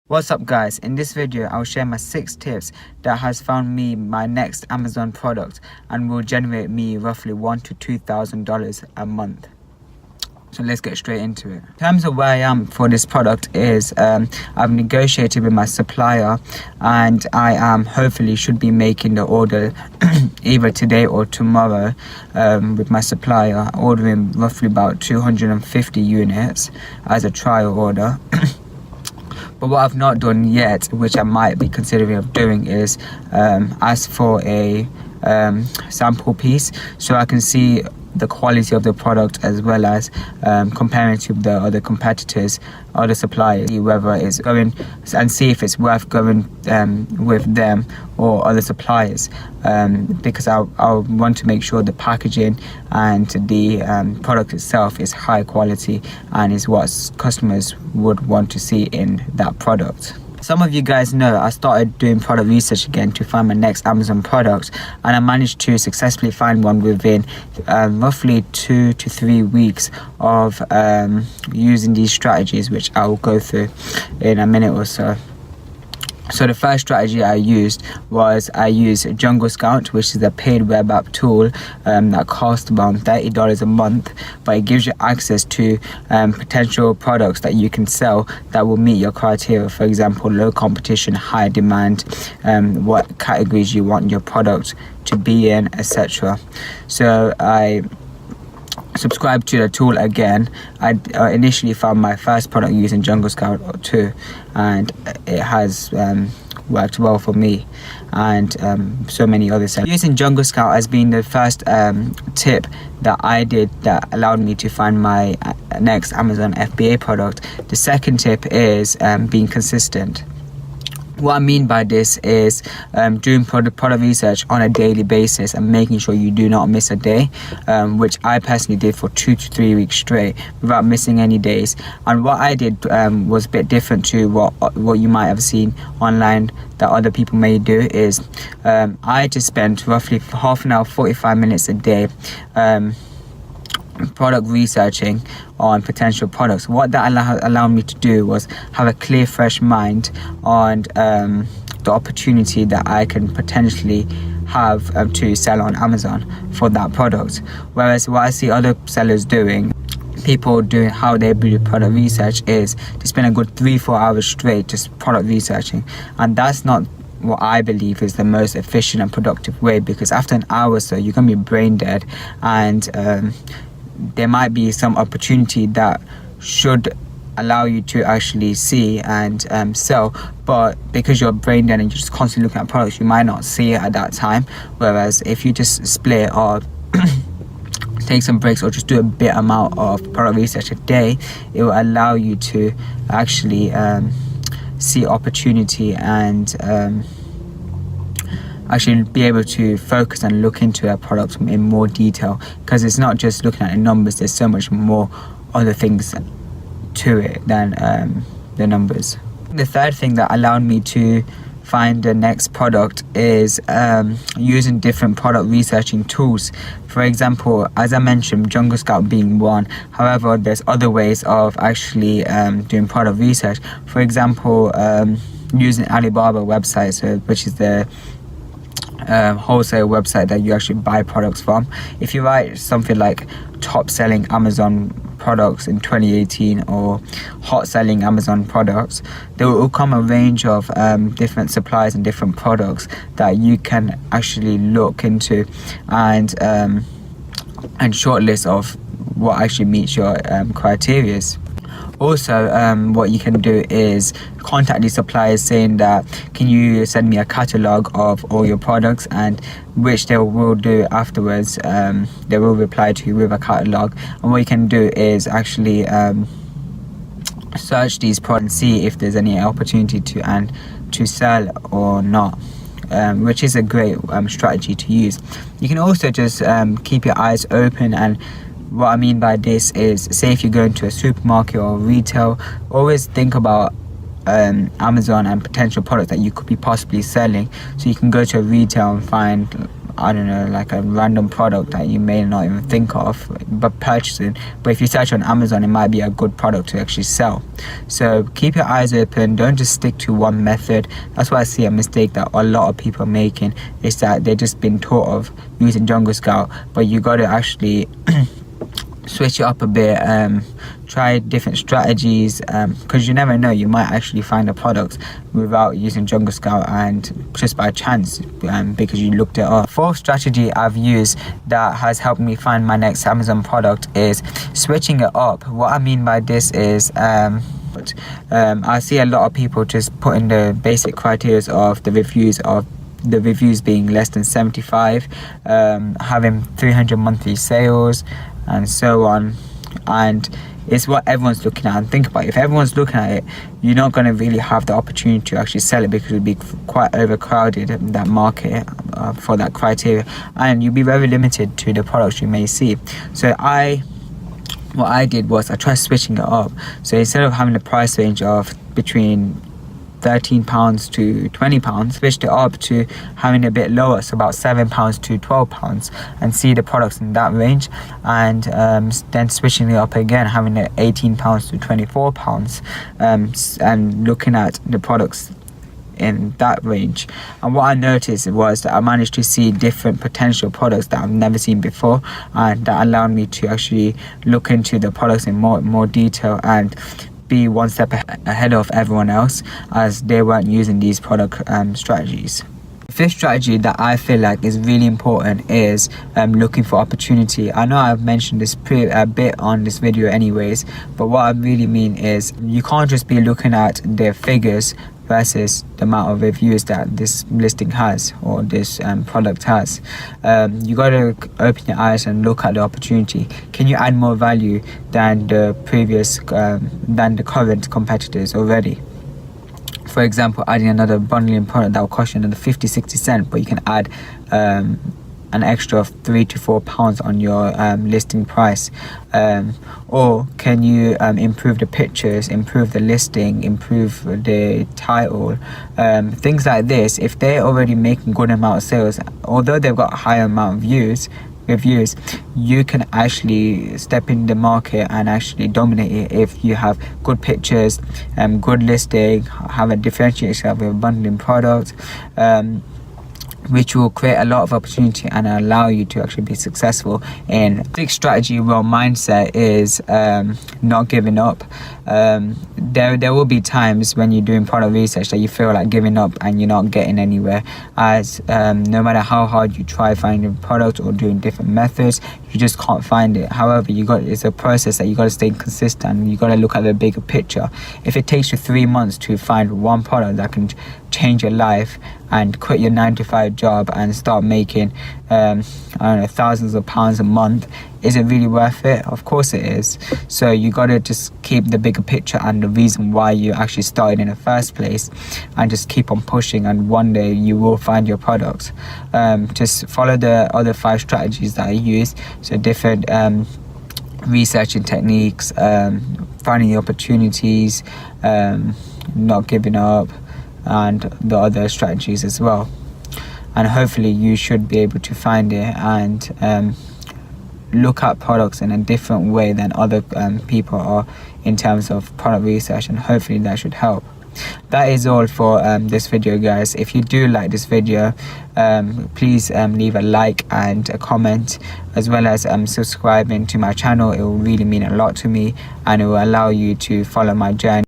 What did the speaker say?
What's up guys, in this video I'll share my 6 tips that has found me my next Amazon product and will generate me roughly $1,000 to $2,000 a month. So let's get straight into it. In terms of where I am for this product is I've negotiated with my supplier and I hopefully should be making the order either today or tomorrow with my supplier, ordering roughly about 250 units as a trial order. But what I've not done yet, which I might be considering of doing, is ask for a sample piece so I can see the quality of the product as well as comparing to the other competitors, other suppliers, see whether it's going and see if it's worth going with them or other suppliers, because I want to make sure the packaging and the product itself is high quality and is what customers would want to see in that product. Some of you guys know I started doing product research again to find my next Amazon product, and I managed to successfully find one within roughly 2 to 3 weeks of using these strategies, which I will go through in a minute or so. So the first strategy I used was I used Jungle Scout, which is a paid web app tool that costs around $30 a month, but it gives you access to potential products that you can sell that will meet your criteria. For example, low competition, high demand, what categories you want your product to be in, etc. So I subscribed to the tool again. I initially found my first product using Jungle Scout 2, and it has worked well for me and so many other sellers. Using Jungle Scout has been the first tip that I did that allowed me to find my next Amazon FBA product. The second tip is being consistent. What I mean by this is doing product research on a daily basis and making sure you do not miss a day, which I personally did for 2 to 3 weeks straight without missing any days. And what I did was a bit different to what you might have seen online that other people may do, is I just spent roughly half an hour, 45 minutes a day product researching on potential products. What that allowed me to do was have a clear, fresh mind on the opportunity that I can potentially have to sell on Amazon for that product. Whereas what I see other sellers doing, people doing how they do product research, is to spend a good 3-4 hours straight just product researching, and that's not what I believe is the most efficient and productive way, because after an hour or so you're gonna be brain dead, and there might be some opportunity that should allow you to actually see and sell, but because you're brain dead and you're just constantly looking at products, you might not see it at that time. Whereas if you just split or take some breaks or just do a bit amount of product research a day, it will allow you to actually see opportunity and actually be able to focus and look into a product in more detail, because it's not just looking at the numbers, there's so much more other things to it than the numbers. The third thing that allowed me to find the next product is using different product researching tools. For example, as I mentioned, Jungle Scout being one. However, there's other ways of actually doing product research. For example, using Alibaba website, which is the wholesale website that you actually buy products from. If you write something like top selling Amazon products in 2018 or hot selling Amazon products, there will come a range of different suppliers and different products that you can actually look into and shortlist of what actually meets your criteria. Also, what you can do is contact the suppliers saying that, can you send me a catalogue of all your products, and which they will do afterwards. They will reply to you with a catalogue, and what you can do is actually search these products and see if there's any opportunity to sell or not, which is a great strategy to use. You can also just keep your eyes open, and what I mean by this is, say if you go into a supermarket or retail, always think about Amazon and potential products that you could be possibly selling. So you can go to a retail and find I don't know, like a random product that you may not even think of but purchasing. But if you search on Amazon, it might be a good product to actually sell. So keep your eyes open, don't just stick to one method. That's why I see a mistake that a lot of people are making, is that they've just been taught of using Jungle Scout, but you got to actually switch it up a bit, try different strategies, because you never know, you might actually find a product without using Jungle Scout and just by chance, because you looked it up. Fourth strategy I've used that has helped me find my next Amazon product is switching it up. What I mean by this is I see a lot of people just putting the basic criteria of the reviews being less than 75, having 300 monthly sales, and so on. And it's what everyone's looking at. And think about it, if everyone's looking at it, you're not going to really have the opportunity to actually sell it, because it'll be quite overcrowded in that market for that criteria, and you'll be very limited to the products you may see. So what I did was I tried switching it up. So instead of having a price range of between £13 to £20, switched it up to having a bit lower, so about £7 to £12, and see the products in that range. And then switching it up again, having it £18 to £24, and looking at the products in that range. And what I noticed was that I managed to see different potential products that I've never seen before, and that allowed me to actually look into the products in more detail and be one step ahead of everyone else, as they weren't using these product strategies. The fifth strategy that I feel like is really important is looking for opportunity. I know I've mentioned this a bit on this video anyways, but what I really mean is you can't just be looking at their figures versus the amount of reviews that this listing has, or this product has. You got to open your eyes and look at the opportunity. Can you add more value than the current competitors already? For example, adding another bundling product that will cost you another 50-60 cents, but you can add an extra of £3 to £4 on your listing price. Or can you improve the pictures, improve the listing, improve the title, things like this. If they're already making good amount of sales, although they've got a higher amount of reviews, you can actually step in the market and actually dominate it if you have good pictures, good listing, have a differentiate yourself with a bundling product, which will create a lot of opportunity and allow you to actually be successful. In big strategy, mindset is not giving up. There will be times when you're doing product research that you feel like giving up and you're not getting anywhere, as no matter how hard you try finding a product or doing different methods, you just can't find it. However, it's a process that you got to stay consistent. You got to look at the bigger picture. If it takes you 3 months to find one product that can change your life, and quit your 9-to-5 job and start making I don't know, thousands of pounds a month, is it really worth it? Of course it is. So you got to just keep the bigger picture and the reason why you actually started in the first place, and just keep on pushing, and one day you will find your product. Just follow the other 5 strategies that I use. So different researching techniques, finding the opportunities, not giving up, and the other strategies as well. And hopefully you should be able to find it and look at products in a different way than other people are in terms of product research, and hopefully that should help. That is all for this video, guys. If you do like this video, please leave a like and a comment, as well as subscribing to my channel. It will really mean a lot to me, and it will allow you to follow my journey.